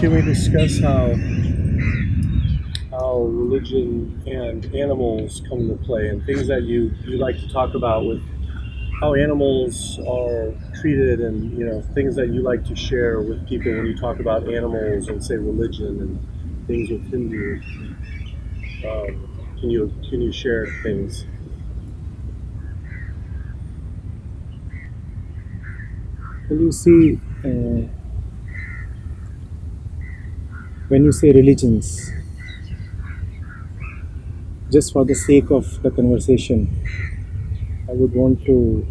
can we discuss how religion and animals come into play and things that you like to talk about with how animals are treated and things that you like to share with people when you talk about animals and say religion and things with Hindu. Can you share things? Well, you see, when you say religions, just for the sake of the conversation, I would want to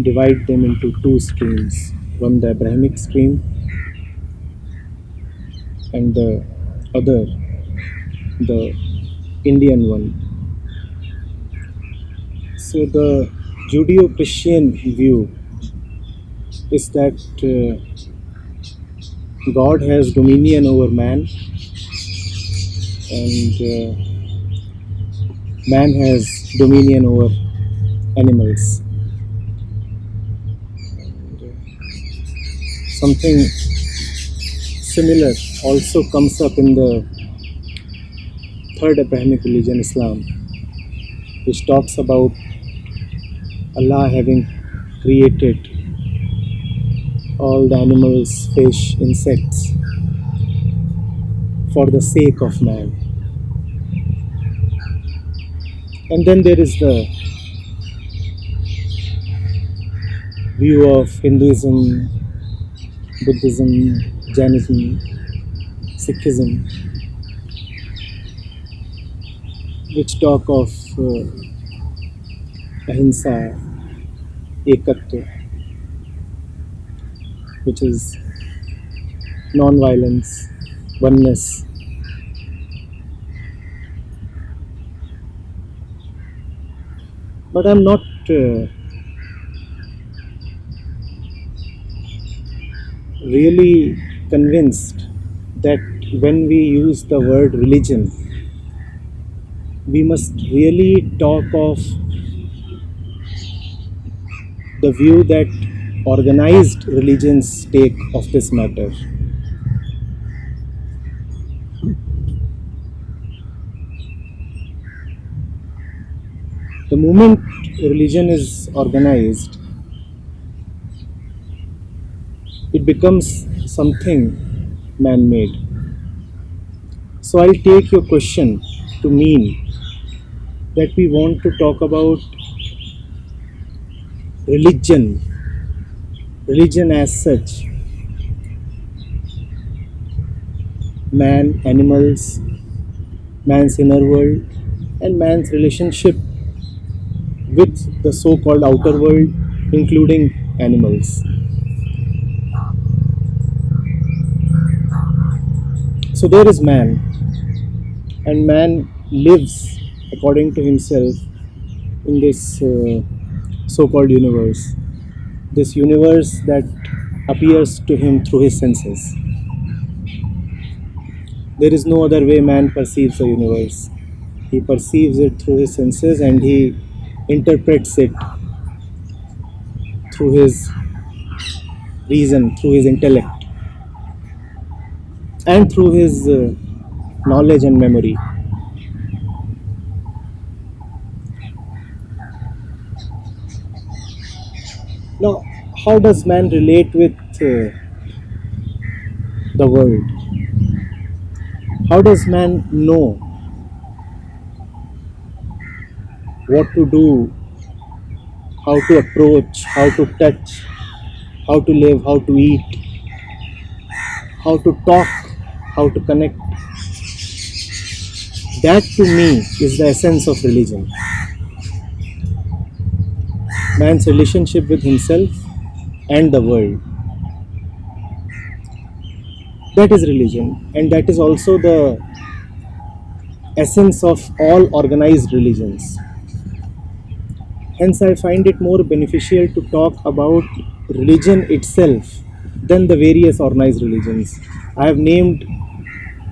divide them into two streams: one, the Abrahamic stream, and the other, the Indian one. So, the Judeo Christian view is that God has dominion over man, and man has dominion over animals. Something similar also comes up in the third Abrahamic religion, Islam, which talks about Allah having created all the animals, fish, insects for the sake of man. And then there is the view of Hinduism, Buddhism, Jainism, Sikhism, which talk of ahimsa, ekatva, which is non-violence, oneness. But I'm not really convinced that when we use the word religion, we must really talk of the view that organized religions take of this matter. The moment religion is organized, it becomes something man-made. So I'll take your question to mean that we want to talk about religion, religion as such, man, animals, man's inner world, and man's relationship with the so-called outer world, including animals. So there is man, and man lives according to himself in this so-called universe. This universe that appears to him through his senses. There is no other way man perceives the universe. He perceives it through his senses and he interprets it through his reason, through his intellect, and through his knowledge and memory. Now, how does man relate with the world? How does man know what to do, how to approach, how to touch, how to live, how to eat, how to talk, how to connect? That to me is the essence of religion. Man's relationship with himself and the world. That is religion, and that is also the essence of all organized religions. Hence, I find it more beneficial to talk about religion itself than the various organized religions. I have named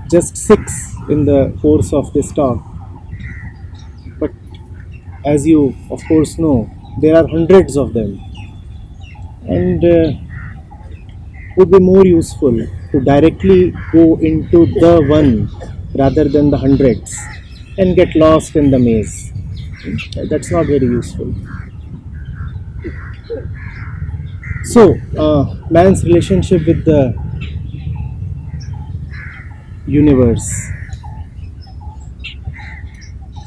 just 6 in the course of this talk, but as you of course know, there are hundreds of them. And would be more useful to directly go into the one rather than the hundreds and get lost in the maze. That's not very useful. So, man's relationship with the universe.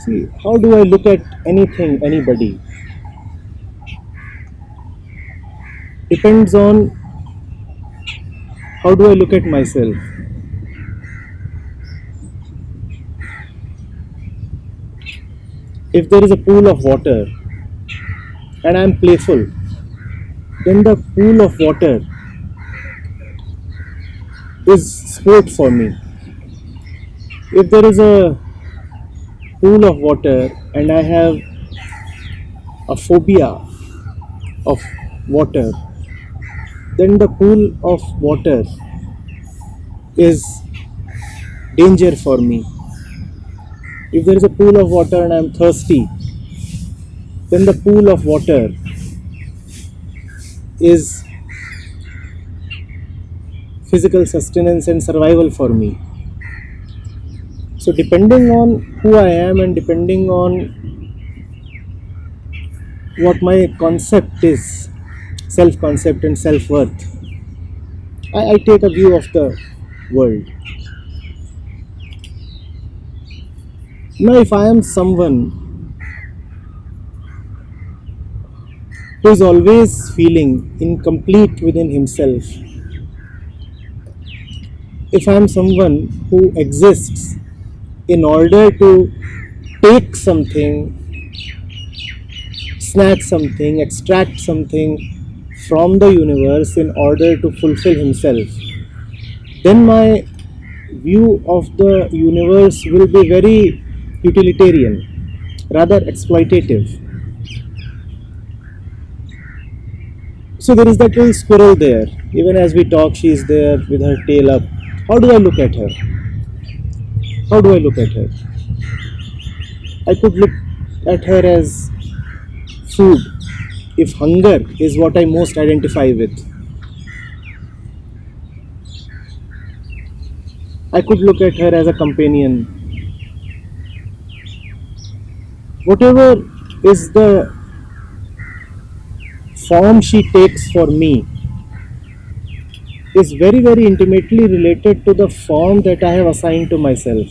See, how do I look at anything, anybody? Depends on how do I look at myself. If there is a pool of water and I am playful, then the pool of water is sport for me. If there is a pool of water and I have a phobia of water, then the pool of water is danger for me. If there is a pool of water and I am thirsty, then the pool of water is physical sustenance and survival for me. So depending on who I am and depending on what my concept is, self-concept and self-worth, I take a view of the world. Now if I am someone who is always feeling incomplete within himself, if I am someone who exists in order to take something, snatch something, extract something from the universe in order to fulfill himself, then my view of the universe will be very utilitarian, rather exploitative. So there is that little squirrel there. Even as we talk, she is there with her tail up. How do I look at her? How do I look at her? I could look at her as food, if hunger is what I most identify with. I could look at her as a companion. Whatever is the form she takes for me is very, very intimately related to the form that I have assigned to myself.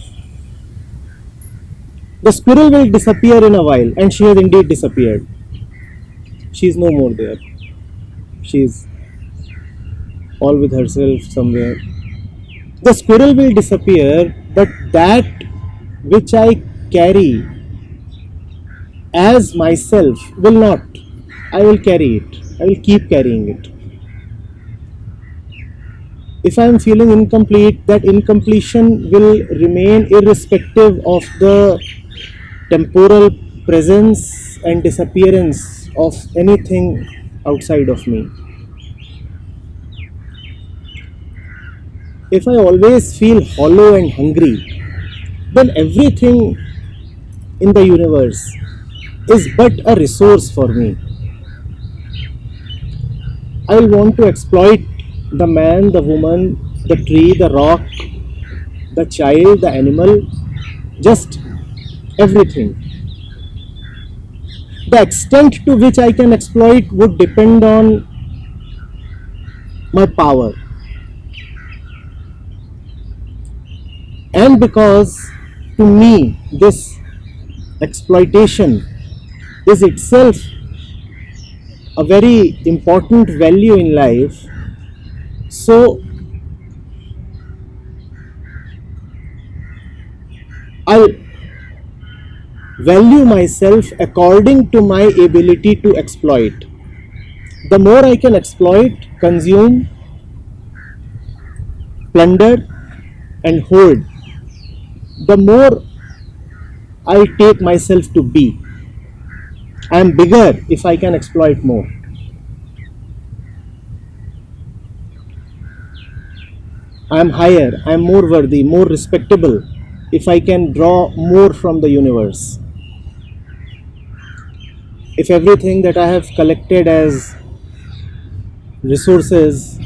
The squirrel will disappear in a while, and she has indeed disappeared. She is no more there. She is all with herself somewhere. The squirrel will disappear, but that which I carry as myself will not. I will carry it. I will keep carrying it. If I am feeling incomplete, that incompletion will remain irrespective of the temporal presence and disappearance of anything outside of me. If I always feel hollow and hungry, then everything in the universe is but a resource for me. I will want to exploit the man, the woman, the tree, the rock, the child, the animal, just everything. The extent to which I can exploit would depend on my power. And because to me this exploitation is itself a very important value in life, so I value myself according to my ability to exploit. The more I can exploit, consume, plunder and hoard, the more I take myself to be. I am bigger if I can exploit more. I am higher, I am more worthy, more respectable if I can draw more from the universe. If everything that I have collected as resources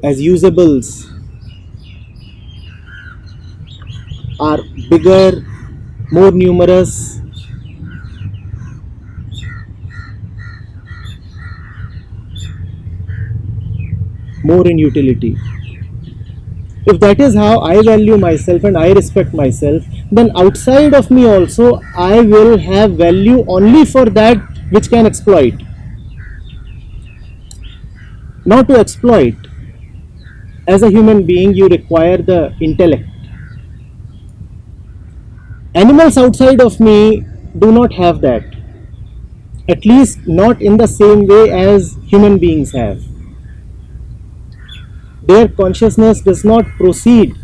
as usables are bigger, more numerous, more in utility. If that is how I value myself and I respect myself, then outside of me also I will have value only for that which can exploit. Not to exploit. As a human being, you require the intellect. Animals outside of me do not have that. At least not in the same way as human beings have. Their consciousness does not proceed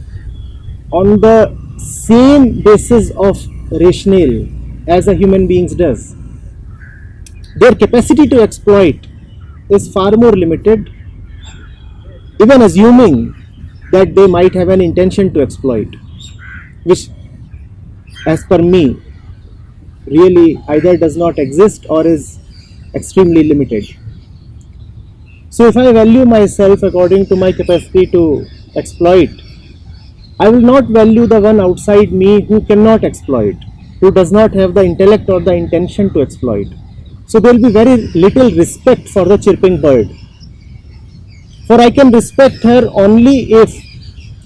on the same basis of rationale as a human being's does. Their capacity to exploit is far more limited, even assuming that they might have an intention to exploit, which, as per me, really either does not exist or is extremely limited. So, if I value myself according to my capacity to exploit, I will not value the one outside me who cannot exploit, who does not have the intellect or the intention to exploit. So there will be very little respect for the chirping bird. For I can respect her only if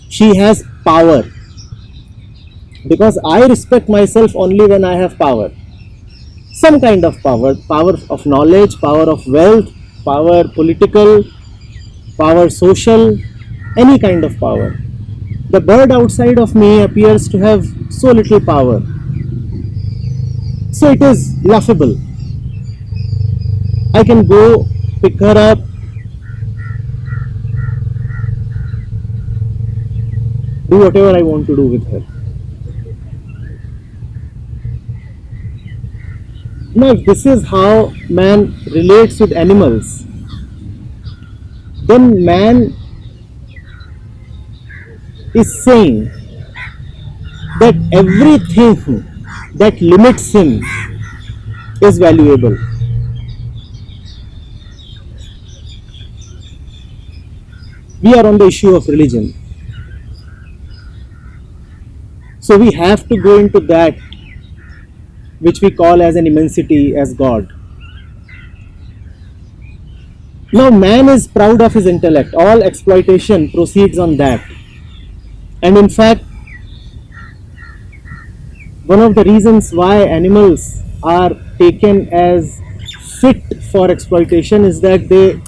she has power. Because I respect myself only when I have power. Some kind of power, power of knowledge, power of wealth, power political, power social, any kind of power. The bird outside of me appears to have so little power. So it is laughable. I can go pick her up, do whatever I want to do with her. Now, if this is how man relates with animals, then man is saying that everything that limits him is valuable. We are on the issue of religion. So we have to go into that which we call as an immensity, as God. Now man is proud of his intellect. All exploitation proceeds on that. And in fact, one of the reasons why animals are taken as fit for exploitation is that they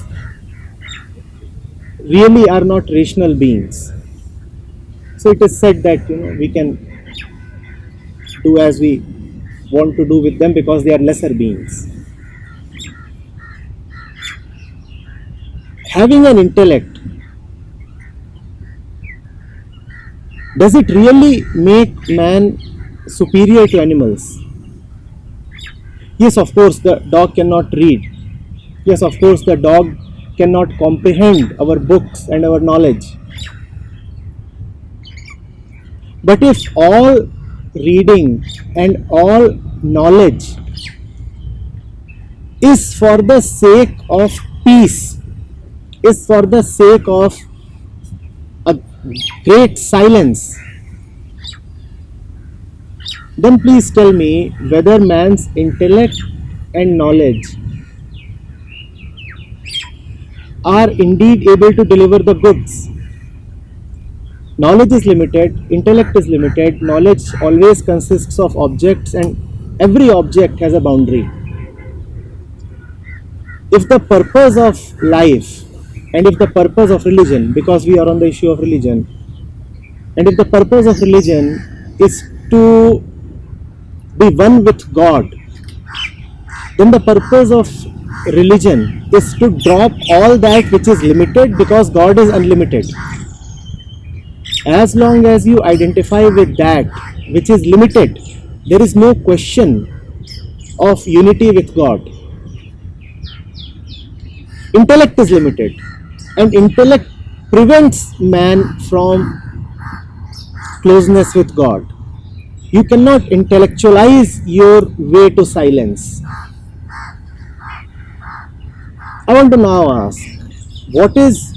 really are not rational beings. So it is said that we can do as we want to do with them because they are lesser beings. Having an intellect, does it really make man superior to animals? Yes, of course, the dog cannot read. Yes, of course, the dog cannot comprehend our books and our knowledge. But if all reading and all knowledge is for the sake of peace, is for the sake of a great silence, then please tell me whether man's intellect and knowledge are indeed able to deliver the goods. Knowledge is limited, intellect is limited, knowledge always consists of objects and every object has a boundary. If the purpose of life and if the purpose of religion, because we are on the issue of religion, and if the purpose of religion is to be one with God, then the purpose of religion is to drop all that which is limited because God is unlimited. As long as you identify with that which is limited, there is no question of unity with God. Intellect is limited, and intellect prevents man from closeness with God. You cannot intellectualize your way to silence. I want to now ask, what is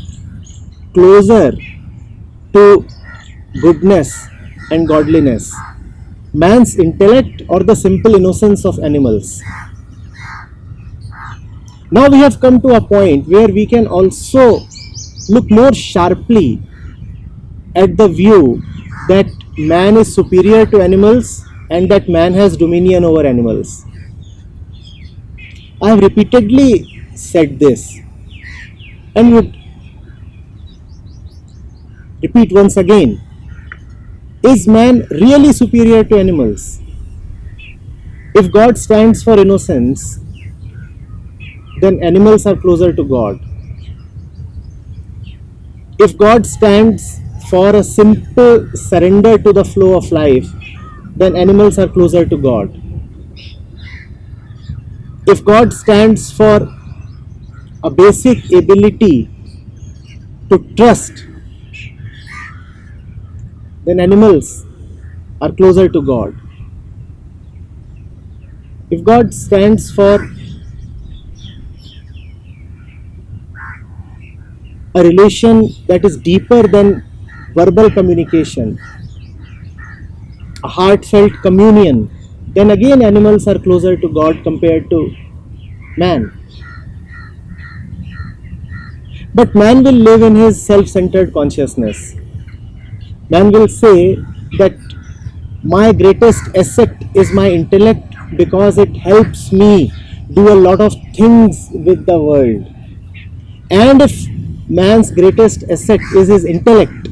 closer to goodness and godliness? Man's intellect or the simple innocence of animals? Now we have come to a point where we can also look more sharply at the view that man is superior to animals and that man has dominion over animals. I have repeatedly said this and would repeat once again. Is man really superior to animals? If God stands for innocence, then animals are closer to God. If God stands for a simple surrender to the flow of life, then animals are closer to God. If God stands for a basic ability to trust, then animals are closer to God. If God stands for a relation that is deeper than verbal communication, a heartfelt communion, then again animals are closer to God compared to man. But man will live in his self-centered consciousness. Man will say that my greatest asset is my intellect because it helps me do a lot of things with the world. And if man's greatest asset is his intellect,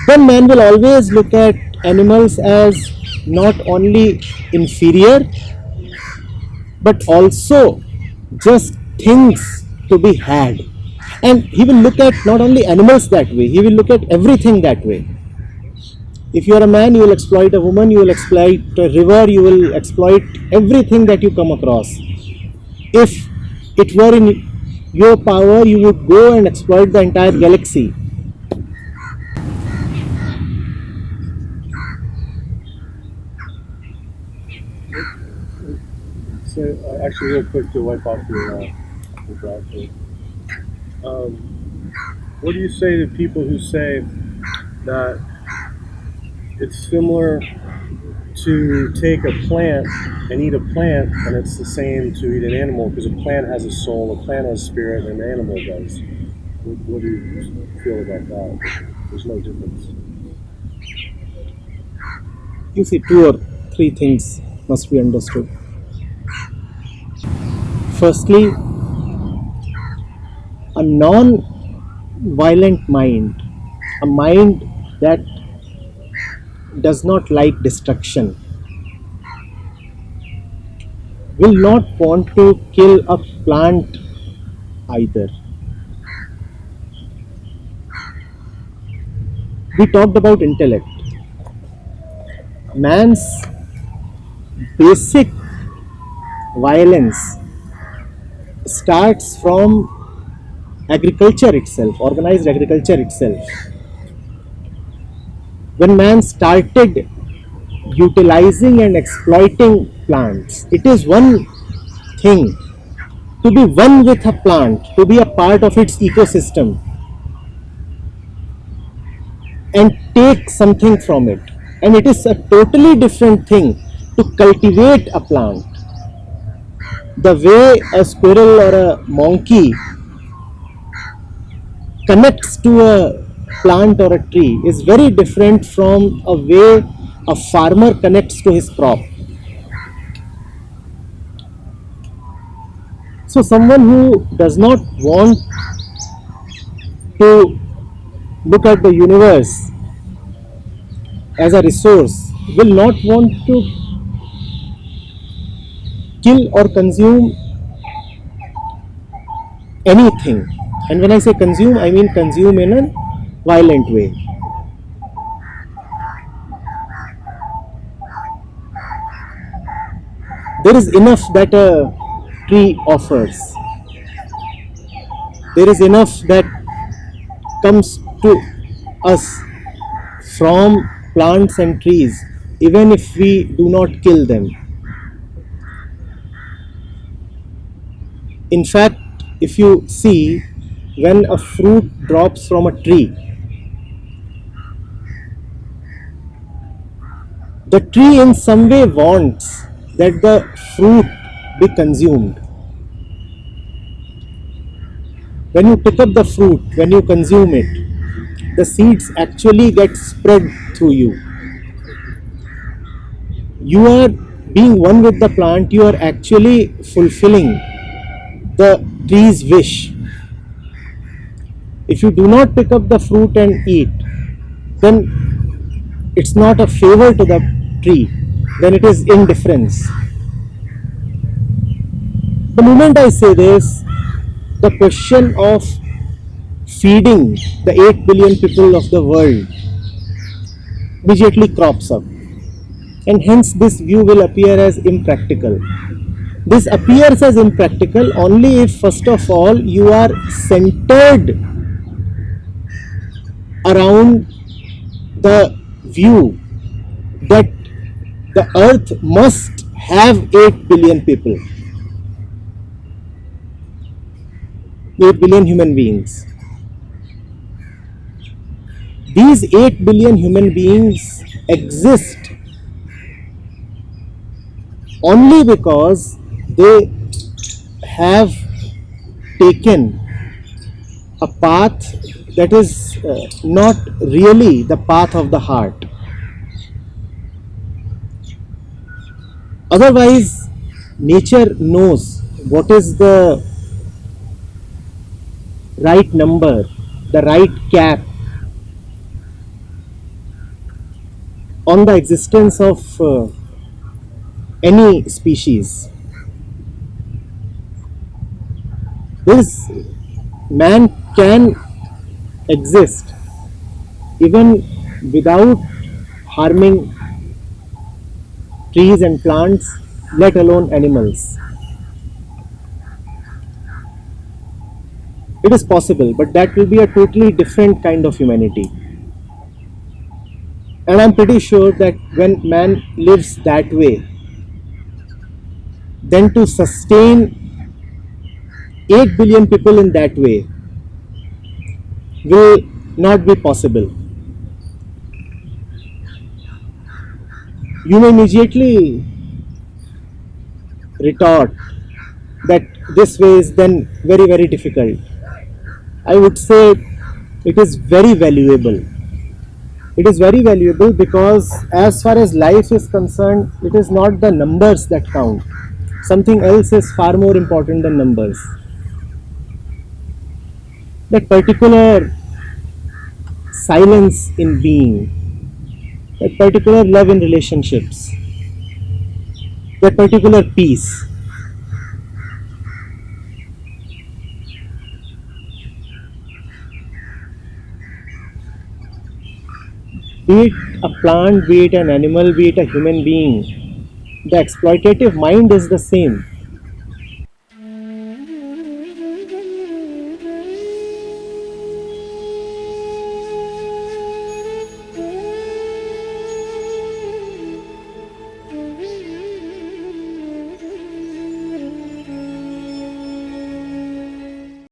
then man will always look at animals as not only inferior but also just things to be had. And he will look at not only animals that way, he will look at everything that way. If you are a man, you will exploit a woman, you will exploit a river, you will exploit everything that you come across. If it were in your power, you would go and exploit the entire galaxy. So, actually, real quick to wipe off your brow. What do you say to people who say that it's similar to take a plant and eat a plant, and it's the same to eat an animal because a plant has a soul, a plant has spirit, and an animal does? What do you feel about that? There's no difference. You see, two or three things must be understood. Firstly, a non-violent mind, a mind that does not like destruction, will not want to kill a plant either. We talked about intellect. Man's basic violence starts from agriculture itself, organized agriculture itself. When man started utilizing and exploiting plants, it is one thing to be one with a plant, to be a part of its ecosystem and take something from it. And it is a totally different thing to cultivate a plant. The way a squirrel or a monkey connects to a plant or a tree is very different from a way a farmer connects to his crop. So someone who does not want to look at the universe as a resource will not want to kill or consume anything. And when I say consume, I mean consume in a violent way. There is enough that a tree offers. There is enough that comes to us from plants and trees, even if we do not kill them. In fact, if you see, when a fruit drops from a tree, the tree in some way wants that the fruit be consumed. When you pick up the fruit, when you consume it, the seeds actually get spread through you. You are being one with the plant, you are actually fulfilling the tree's wish. If you do not pick up the fruit and eat, then it's not a favor to the tree, then it is indifference. The moment I say this, the question of feeding the 8 billion people of the world immediately crops up, and hence this view will appear as impractical. This appears as impractical only if, first of all, you are centered around the view that the earth must have 8 billion people, 8 billion human beings. These 8 billion human beings exist only because they have taken a path that is not really the path of the heart. Otherwise, nature knows what is the right number, the right cap on the existence of any species. This man can exist even without harming trees and plants, let alone animals. It is possible, but that will be a totally different kind of humanity. And I'm pretty sure that when man lives that way, then to sustain 8 billion people in that way will not be possible. You may immediately retort that this way is then very, very difficult. I would say it is very valuable. It is very valuable because as far as life is concerned, it is not the numbers that count. Something else is far more important than numbers. That particular silence in being, that particular love in relationships, that particular peace. Be it a plant, be it an animal, be it a human being, the exploitative mind is the same.